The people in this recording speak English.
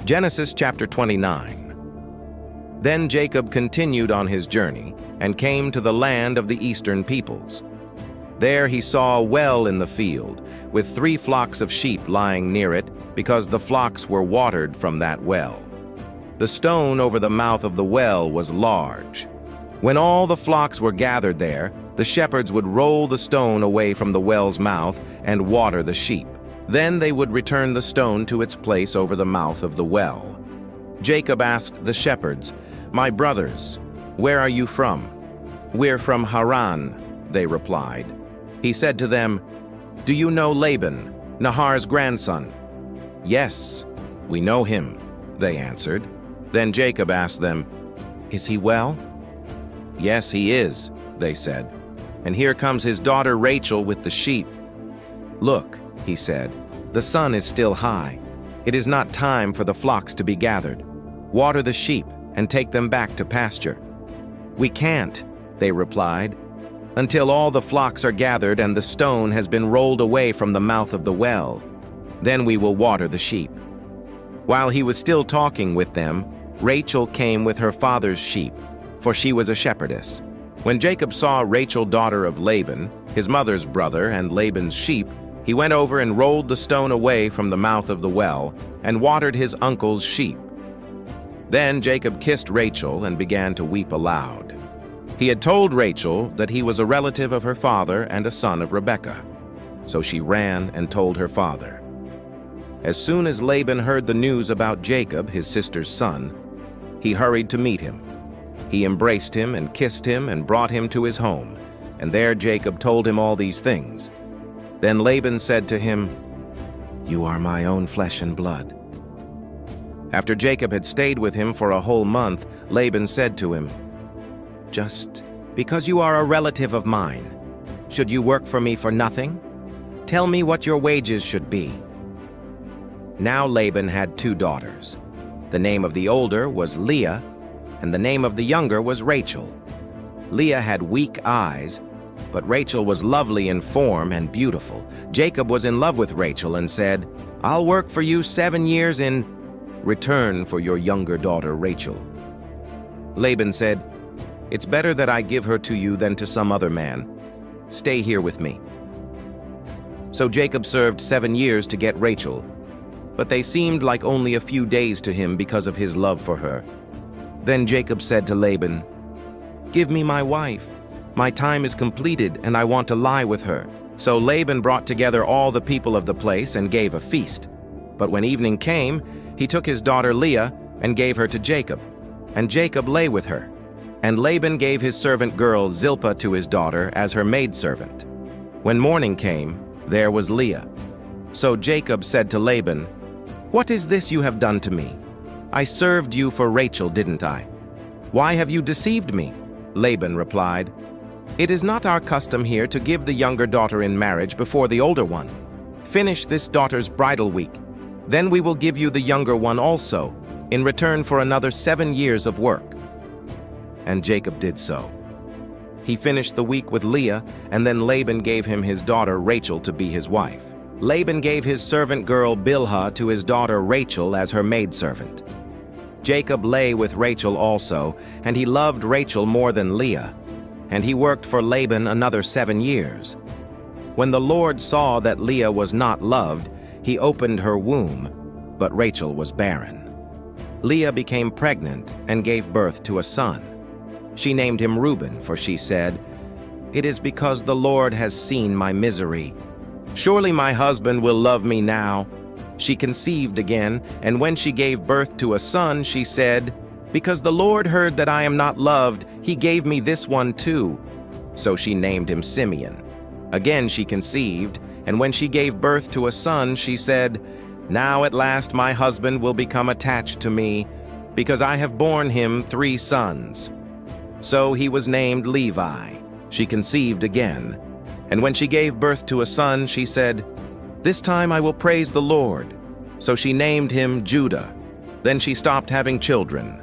Genesis chapter 29. Then Jacob continued on his journey and came to the land of the eastern peoples. There he saw a well in the field, with 3 flocks of sheep lying near it, because the flocks were watered from that well. The stone over the mouth of the well was large. When all the flocks were gathered there, the shepherds would roll the stone away from the well's mouth and water the sheep. Then they would return the stone to its place over the mouth of the well. Jacob asked the shepherds, "My brothers, where are you from?" "We're from Haran," they replied. He said to them, "Do you know Laban, Nahor's grandson?" "Yes, we know him," they answered. Then Jacob asked them, "Is he well?" "Yes, he is," they said. "And here comes his daughter Rachel with the sheep." "Look," he said, "the sun is still high. It is not time for the flocks to be gathered. Water the sheep and take them back to pasture." "We can't," they replied, "until all the flocks are gathered and the stone has been rolled away from the mouth of the well. Then we will water the sheep." While he was still talking with them, Rachel came with her father's sheep, for she was a shepherdess. When Jacob saw Rachel, daughter of Laban, his mother's brother, and Laban's sheep, he went over and rolled the stone away from the mouth of the well and watered his uncle's sheep. Then Jacob kissed Rachel and began to weep aloud. He had told Rachel that he was a relative of her father and a son of Rebekah. So she ran and told her father. As soon as Laban heard the news about Jacob, his sister's son, he hurried to meet him. He embraced him and kissed him and brought him to his home, and there Jacob told him all these things. Then Laban said to him, "You are my own flesh and blood." After Jacob had stayed with him for a whole month, Laban said to him, "Just because you are a relative of mine, should you work for me for nothing? Tell me what your wages should be." Now Laban had 2 daughters. The name of the older was Leah, and the name of the younger was Rachel. Leah had weak eyes, but Rachel was lovely in form and beautiful. Jacob was in love with Rachel and said, "I'll work for you 7 years in return for your younger daughter Rachel." Laban said, "It's better that I give her to you than to some other man. Stay here with me." So Jacob served 7 years to get Rachel, but they seemed like only a few days to him because of his love for her. Then Jacob said to Laban, "Give me my wife. My time is completed, and I want to lie with her." So Laban brought together all the people of the place and gave a feast. But when evening came, he took his daughter Leah and gave her to Jacob, and Jacob lay with her. And Laban gave his servant girl Zilpah to his daughter as her maidservant. When morning came, there was Leah. So Jacob said to Laban, "What is this you have done to me? I served you for Rachel, didn't I? Why have you deceived me?" Laban replied, "It is not our custom here to give the younger daughter in marriage before the older one. Finish this daughter's bridal week. Then we will give you the younger one also, in return for another 7 years of work." And Jacob did so. He finished the week with Leah, and then Laban gave him his daughter Rachel to be his wife. Laban gave his servant girl Bilhah to his daughter Rachel as her maidservant. Jacob lay with Rachel also, and he loved Rachel more than Leah, and he worked for Laban another 7 years. When the Lord saw that Leah was not loved, he opened her womb, but Rachel was barren. Leah became pregnant and gave birth to a son. She named him Reuben, for she said, "It is because the Lord has seen my misery. Surely my husband will love me now." She conceived again, and when she gave birth to a son, she said, "Because the Lord heard that I am not loved, he gave me this one too." So she named him Simeon. Again she conceived, and when she gave birth to a son, she said, "Now at last my husband will become attached to me, because I have borne him 3 sons." So he was named Levi. She conceived again, and when she gave birth to a son, she said, "This time I will praise the Lord." So she named him Judah. Then she stopped having children.